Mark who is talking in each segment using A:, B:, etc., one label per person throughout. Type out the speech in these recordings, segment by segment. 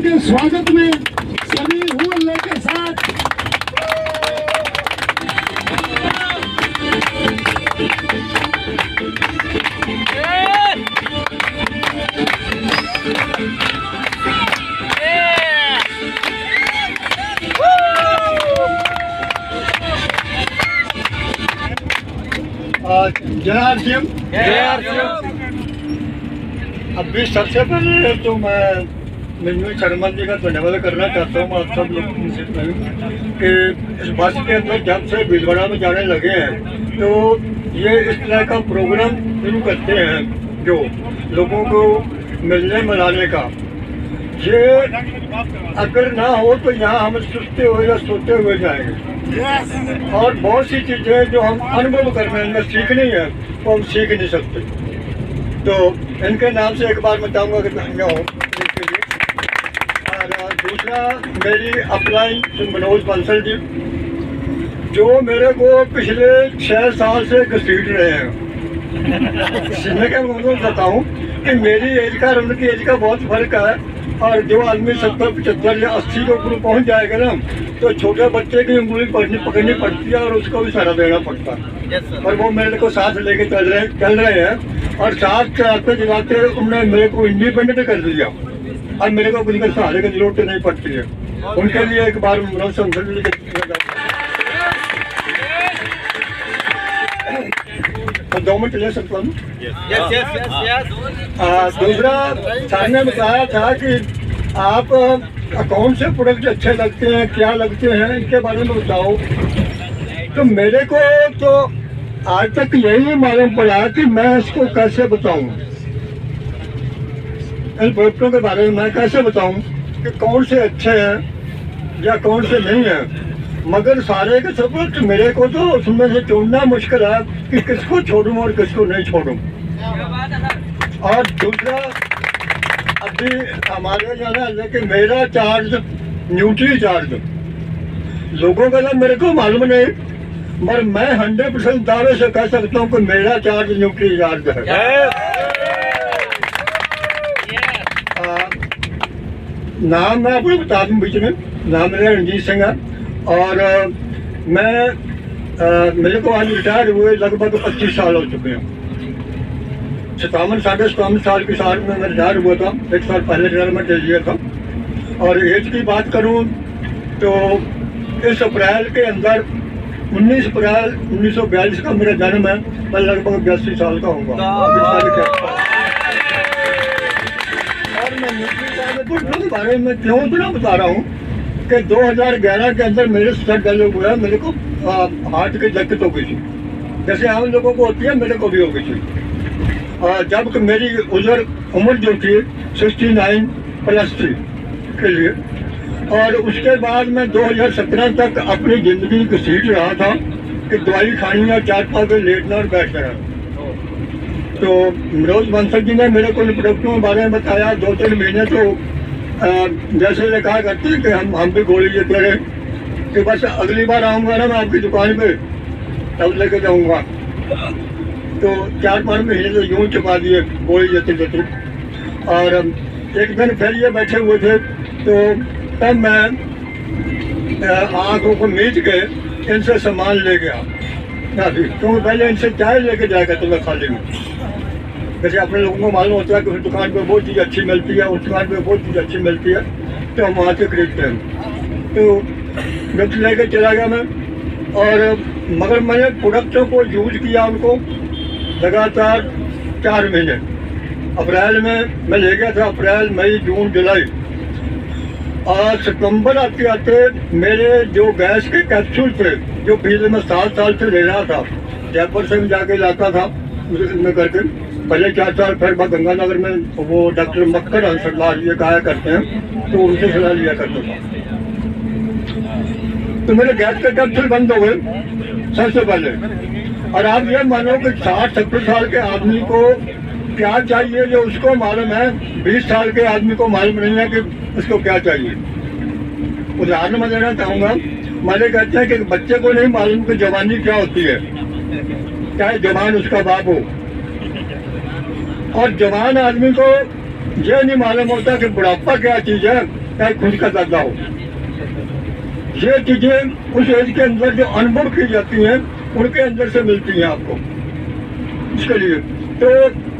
A: के स्वागत में सभी हुल्ले के साथ अभी सबसे पहले तो मैं मिन्नू शर्मा जी का धन्यवाद करना चाहता हूँ आप सब लोगों से कि इस बस के अंदर जब से भीलवाड़ा में जाने लगे हैं तो ये इस तरह का प्रोग्राम शुरू करते हैं जो लोगों को मिलने मिलाने का। ये अगर ना हो तो यहाँ हम सुस्ते हुए या सोते हुए जाएंगे और बहुत सी चीज़ें जो हम अनुभव करने में सीखनी है वो हम सीख नहीं सकते। तो इनके नाम से एक बार मैं चाहूँगा कि धन्य हो इसके लिए। और दूसरा मेरी अपलाइन मनोज बंसल जी जो मेरे को पिछले 6 साल से घसीट रहे हैं। मैं क्या बताऊँ कि मेरी एज का और उनकी एज का बहुत फर्क है और जो आदमी 70, 75 या 80 के ऊपर पहुँच जाएगा ना तो छोटे बच्चे की उंगली पकड़नी पड़ती है और उसको भी सहारा देना पड़ता है। और वो मेरे को साथ लेके चल रहे हैं और साथ चलाते चलाते उन्होंने मेरे को इंडिपेंडेंट कर दिया और मेरे को कुछ सहारे की जरूरत नहीं पड़ती है। उनके लिए एक बार मनोज संसद तो 2 मिनट ले सकता हूँ। दूसरा सर ने बताया था कि आप कौन से प्रोडक्ट अच्छे लगते हैं, क्या लगते हैं, इनके बारे में बताओ। तो मेरे को तो आज तक यही मालूम पड़ा कि मैं इसको कैसे बताऊं, इन प्रोडक्टों के बारे में मैं कैसे बताऊं कि कौन से अच्छे हैं या कौन से नहीं हैं। मगर सारे के सब मेरे को तो उसमें से चुनना मुश्किल है कि किसको छोड़ूं और किसको नहीं छोड़ूं। और दूसरा अभी हमारे जाना है कि मेरा चार्ज न्यूट्री चार्ज लोगों का ना मेरे को मालूम नहीं, मगर मैं 100% दावे से कह सकता हूँ कि मेरा चार्ज न्यूट्री चार्ज है। नाम मैं आपको बता दूँ बीच में, नाम मेरा रणजीत सिंह है और मेरे को आज रिटायर हुए लगभग 25 साल हो चुके हैं। 57 साल की साल में मैं रिटायर हुआ था, 1 साल पहले रिटायरमेंट ले लिया था। और एज की बात करूं तो इस अप्रैल के अंदर 19 अप्रैल 1942 का मेरा जन्म है, मैं लगभग 82 साल का होऊंगा। और मैं न्यूट्री के बारे में क्यों इतना बता रहा हूँ कि 2011 के अंदर मेरे सर डले हुए हैं, मेरे को हार्ट की दिक्कत हो गई थी, जैसे आम लोगों को होती है मेरे को भी हो गई थी। जब मेरी उम्र जो थी 69+3 के लिए, और उसके बाद मैं 2017 तक अपनी ज़िंदगी घसीट रहा था कि दवाई खानी है, 4-5 दिन लेटना और बैठना है। तो मनोज बंसल जी ने मेरे को इन प्रोडक्टों के बारे में बताया। 2-3 महीने तो जैसे कहा करते हैं कि हम भी गोली लेते रहे कि बस अगली बार आऊँगा ना मैं आपकी दुकान पे तब लेके जाऊँगा। तो 4-5 महीने तो यूँ चुका दिए गोली देते देते। और एक दिन फिर ये बैठे हुए थे तो तब मैं आँखों को मीच के इनसे सामान ले गया काफ़ी, क्योंकि पहले इनसे चाय लेके जाया करता मैं खाली में। जैसे अपने लोगों को मालूम होता है कि उस दुकान पे बहुत चीज़ अच्छी मिलती है, उस दुकान पे बहुत चीज़ अच्छी मिलती है, तो हम वहाँ से खरीदते हैं। तो गिफ्ट लेके चला गया मैं, और मगर मैंने प्रोडक्टों को यूज किया उनको लगातार 4 महीने। अप्रैल में मैं ले गया था, अप्रैल मई जून जुलाई, और सितंबर आते आते मेरे जो गैस के कैप्सूल थे जो पिछले मैं 7 साल से ले रहा था, जयपुर से भी जाके लाता था में करके, पहले 4 साल फिर मैं गंगानगर में वो डॉक्टर मक्कर हंसलाल ये कहा करते हैं तो उनसे सलाह लिया करता था। तो मेरे गैस के कैप्सूल बंद हो गए सबसे पहले। और आप ये मानो कि 60-70 साल के आदमी को क्या चाहिए जो उसको मालूम है, 20 साल के आदमी को मालूम नहीं है कि उसको क्या चाहिए। उदाहरण मैं देना चाहूँगा, मैंने कहते हैं कि बच्चे को नहीं मालूम कि जवानी क्या होती है, चाहे जवान उसका बाप हो, और जवान आदमी को ये नहीं मालूम होता कि बुढ़ापा क्या चीज़ है चाहे खुद का दादा हो। ये चीजें उस एज के अंदर जो अनुभव की जाती हैं उनके अंदर से मिलती हैं आपको। इसके लिए तो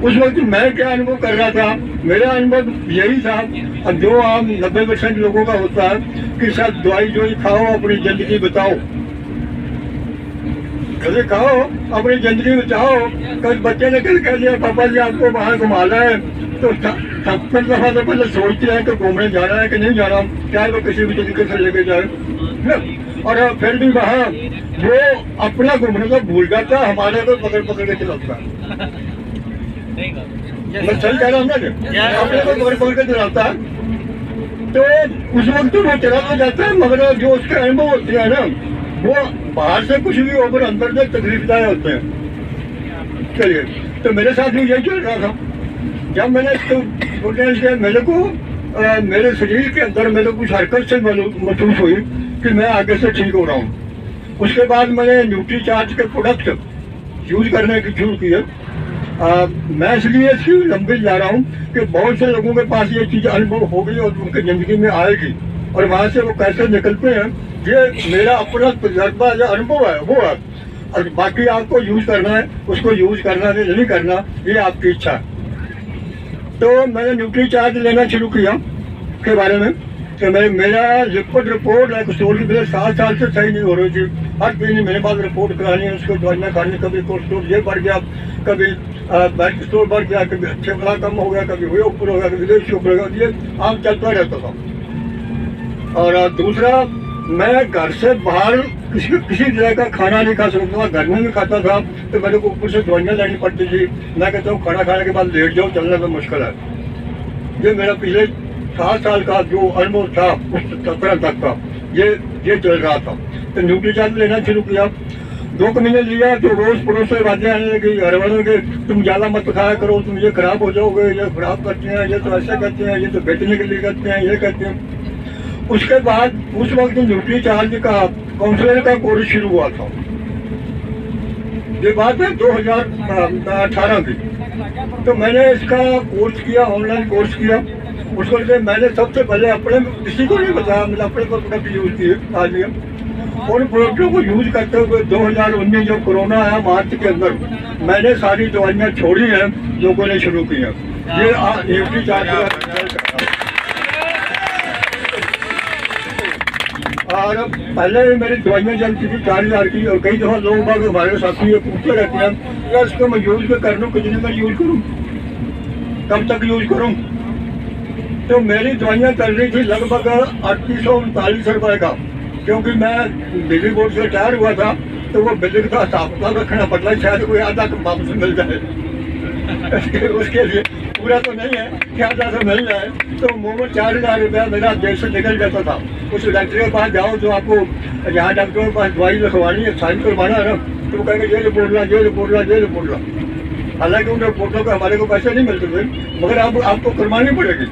A: उस वक्त मैं क्या अनुभव कर रहा था, मेरा अनुभव यही था, अब जो आम 90% लोगों का होता है कि सब दवाई जो खाओ, अपनी जिंदगी बताओ, कभी खाओ अपनी जिंदगी बचाओ। कल बच्चे ने कल कह दिया पापा जी आपको बाहर घुमाना है, तो 70 दफा तो पहले सोचते हैं कि घूमने जाना है कि नहीं जाना, चाहे वो किसी भी तरीके से लेके जाए, और फिर भी वहाँ वो अपना घूमने को भूल जाता है, हमारे को पकड़ पकड़ के चलाता है। मैं सही कह रहा हूँ ना, अपने को पकड़ पकड़ के चलाता है। तो उस वक्त वो चला तो जाता है, मगर जो उसके अनुभव होते हैं ना, वो बाहर से कुछ भी होकर अंदर से तकलीफदायक होते हैं। चलिए, तो मेरे साथ भी यही चल रहा था। जब मैंने इसको मेरे को मेरे शरीर के अंदर मेरे कुछ हरकत से महसूस हुई कि मैं आगे से ठीक हो रहा हूँ। उसके बाद मैंने न्यूट्रीचार्ज के प्रोडक्ट यूज करने की शुरू की है। मैं इसलिए इसकी लंबी ला रहा हूँ कि बहुत से लोगों के पास ये चीज़ अनुभव हो गई और उनकी ज़िंदगी में आएगी, और वहाँ से वो कैसे निकलते हैं, ये मेरा अपना तजर्बा या अनुभव है वो है। और बाकी आपको यूज करना है, उसको यूज करना नहीं करना ये आपकी इच्छा है। तो मैंने न्यूट्रीचार्ज लेना शुरू किया के बारे में, तो मेरा लिक्विड रिपोर्ट एक स्टोर की वजह 7 साल से सही नहीं हो रही थी। हर महीने मेरे पास रिपोर्ट करानी है, उसको दवाइयाँ खानी, कभी कोलेस्ट्रॉल ये बढ़ गया, कभी ब्लड स्टोर बढ़ गया, कभी अच्छे वाला कम हो गया, कभी वो ऊपर हो गया, कभी ये ऊपर हो गया, ये आम चलता रहता था। और दूसरा, मैं घर से बाहर किसी तरह का खाना नहीं खा सकता था। घर में भी खाता था तो मेरे को ऊपर से दवाइयाँ लेनी पड़ती थी। मैं कहता हूँ खाना खाने के बाद लेट जाओ, चलने में मुश्किल है। ये मेरा पिछले 7 साल का जो अनुभव था उस 17 तक का ये चल रहा था। तो न्यूट्रीचार्ज लेना शुरू किया, 2 महीने लिया तो रोज पड़ोस से बातें आने लगी, घर वालों के तुम ज़्यादा मत खाया करो, तुम ये खराब हो जाओगे, ये खराब करते हैं, ये तो ऐसा करते हैं, ये तो बेचने के लिए करते हैं, ये करते हैं। उसके बाद उस वक्त न्यूट्रीचार्ज का काउंसलर का कोर्स शुरू हुआ था। ये बात है 2018 की। तो मैंने इसका कोर्स किया, ऑनलाइन कोर्स किया। उसको मैंने सबसे पहले अपने किसी को नहीं बताया, मैंने अपने को प्रोडक्ट यूज किए आज लिया। उन प्रोडक्टों को यूज करते हुए 2019 जब कोरोना आया मार्च के अंदर, मैंने सारी दवाइयाँ छोड़ी हैं, लोगों ने शुरू की हैं। ये न्यूट्रीचार्ज और पहले मेरी दवाइयाँ चलती थी 4000 की, और कई दफ़ा लोग बाग हमारे साथी ये पूछते रहते हैं यार इसको मैं यूज कर लूँ, कितने में यूज करूँ, कब तक यूज करूँ। तो मेरी दवाइयाँ चल रही थी लगभग 3839 रुपये का, क्योंकि मैं बिजली बोर्ड से रिटायर हुआ था, तो वो बिजली का हिसाब रखना पड़ता है, शायद कोई आधा वापस मिल जाए। उसके लिए पूरा तो नहीं है कि आधा से मिल जाए, तो मोमो 4000 रुपया मेरा जेब से निकल जाता था। उस डॉक्टर के पास जाओ जो आपको जहाँ डॉक्टर के पास दवाई लिखवानी है, साइन करवाना है ना, तो वो कहेंगे ये रिपोर्ट ला, ये रिपोर्ट ला, ये रिपोर्ट ला। हालांकि उन रिपोर्टों का हमारे को पैसे नहीं मिलते थे, मगर आपको करवानी पड़ेगी।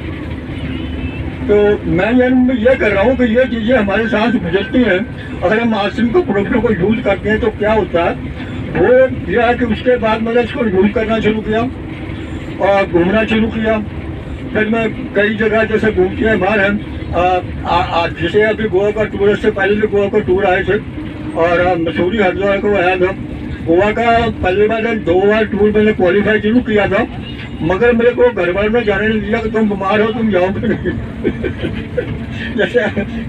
A: तो मैं ये कर रहा हूँ कि ये चीज़ें हमारे साथ गुजरती हैं। अगर हम आसिम को प्रोडक्टों को यूज करते हैं तो क्या होता है, वो यह है कि उसके बाद मैंने इसको यूज करना शुरू किया और घूमना शुरू किया। फिर मैं कई जगह जैसे घूमते हैं बाहर हैं, जैसे अभी गोवा का टूर, इससे पहले भी गोवा का टूर आए थे, और मसूरी हरिद्वार को आया था। गोवा का पहले बार 2 बार टूर मैंने क्वालिफाई जरूर किया था, मगर मेरे को घर वालों ने जाने नहीं दिया कि तुम बीमार हो, तुम जाओगे नहीं। जैसे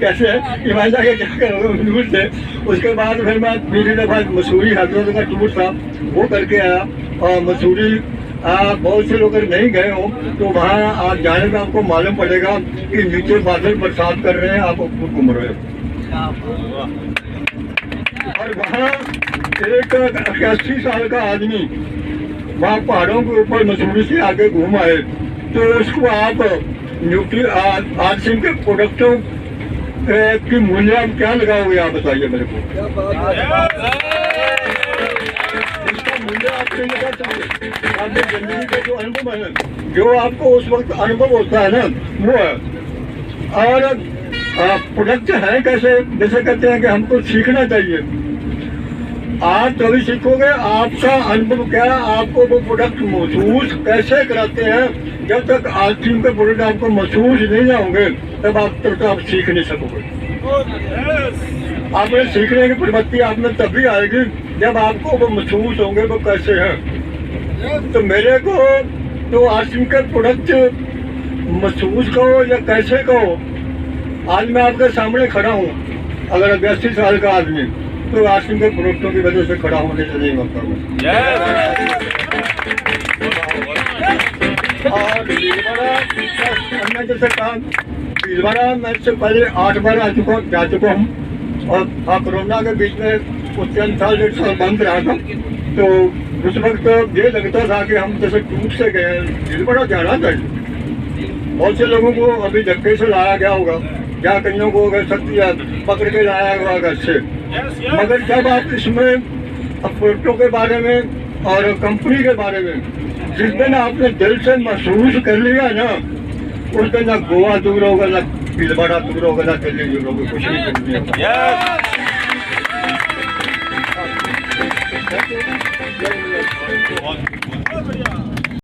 A: कैसे हिमाचल जाके क्या करोगे टूर से। उसके बाद फिर मैं मेरी दफा मसूरी हरिद्वार का टूर था वो करके आया, और मसूरी बहुत से लोग अगर नहीं गए हो तो वहाँ आप जाने में आपको मालूम पड़ेगा कि नीचे बादल बरसात कर रहे हैं, आप घूम रहे हो। और वहाँ एक 81 साल का आदमी वहाँ पहाड़ों के ऊपर मसूरी से आके घूम आए, तो उसको आप आसिम के प्रोडक्टों की मूल्य आप क्या लगाओगे, आप बताइए मेरे को। इसका मूल्य आपसे लगा चाहिए, आपकी जिंदगी का जो अनुभव है, जो आपको उस वक्त अनुभव होता है ना, वो है। और प्रोडक्ट है कैसे, जैसे कहते हैं कि हमको सीखना चाहिए। आप तभी सीखोगे, आपका अनुभव क्या, आपको वो प्रोडक्ट महसूस कैसे कराते हैं, जब तक आइसक्रीम के प्रोडक्ट आपको महसूस नहीं ना होंगे तब तो आप सीख नहीं सकोगे। आपने सीखने की प्रवृत्ति आप में तभी आएगी जब आपको वो महसूस होंगे वो कैसे हैं। तो मेरे को तो आइसक्रीम के प्रोडक्ट महसूस कहो या कैसे कहो, आज मैं आपके सामने खड़ा हूँ। अगर 82 साल का आदमी तो आइसक्रीम के प्रोडक्टों की वजह से खड़ा होने से नहीं होता हूँ। और हमने जैसे कहा भीलवाड़ा मैं इससे पहले 8 बार जा चुका हूँ। और कोरोना के बीच में कुछ 3 साल 1 साल बंद रहा था, तो उस वक्त ये लगता था कि हम जैसे टूट से गए, भीलवाड़ा जाना चाहिए। बहुत से लोगों को अभी धक्के से लाया गया होगा, या कईयों को अगर सत्य पकड़ के लाया हुआ घर से। मगर जब आप इसमें प्रोडक्टों के बारे में और कंपनी के बारे में जिस दिन आपने दिल से महसूस कर लिया ना, उस दिन ना गोवा दूर होगा, ना भीलवाड़ा दूर होगा, ना दिल्ली दूर होगा, कुछ नहीं दूर होगा।